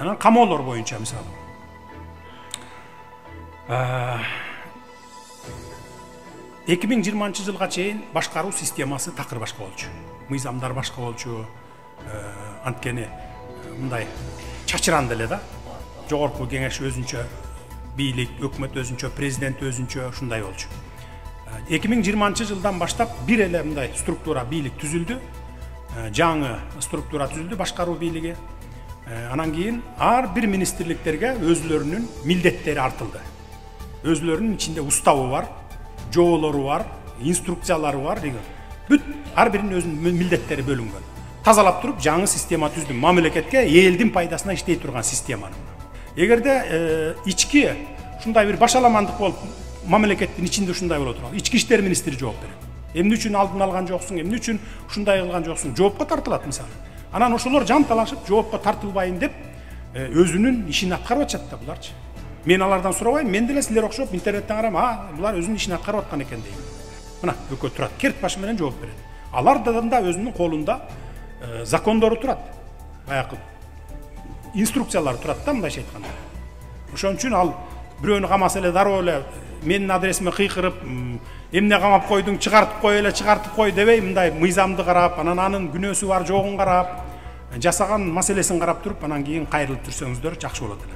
Анан камоолор боюнча мисалы 2020 жылга чейин башкаруу системасы такыр башка болчу. Мыйзамдар башка болчу. Анткени мындай чачыранды эле да. Жогорку кеңеш өзүнчө, бийлик, өкмөт өзүнчө, президент өзүнчө ушундай болчу. 2020 жылдан баштап бир эле мындай структура бийлик түзүлдү. Жаңы структура түзүлдү, башкаруу бийлиги. Анан кийин ар бир министрликтерге өзлөрүнүн милдеттери артылды. Өзлөрүнүн ичинде уставы бар, жоолору бар, инструкциялары бар деген. Бүт ар биринин өзүнүн милдеттери бөлүнгөн. Тазалап туруп жаңы система түздүм. Мамлекетке элдин пайдасына иштей турган системаны. Эгерде ички ушундай бир башаламандык болуп мамлекеттин ичинде ушундай боло турган, ички иштер министри жооп берет. Эмне үчүн алдын алган жоксуң, эмне үчүн ушундай кылган жоксуң, жоопко тартылат мисалы. Анан ошолор жанталашып жоопко тартылбайын деп өзүнүн ишин аткарып атышат да буларчы. Мен алардан сурабайм, мен деле силер окшоп интернеттен карайм, булар өзүнүн ишин аткарып аткан экен дейм. Мына экөө турат, керт башы менен жооп берет. Алардан да өзүнүн колунда закондору турат. Баягы инструкциялар турат да, мындайча айтканда. Ошон үчүн ал бирөөнү камаса эле дароо эле менин адресиме кыйкырып, эмне камап койдуң, чыгартып кой эле, чыгартып кой дебей, мындай мыйзамды карап, анан анын күнөөсү бар жогун карап, жасаган маселесин карап туруп, анан кийин кайрылып жүрсөңүздөр жакшы болот эле.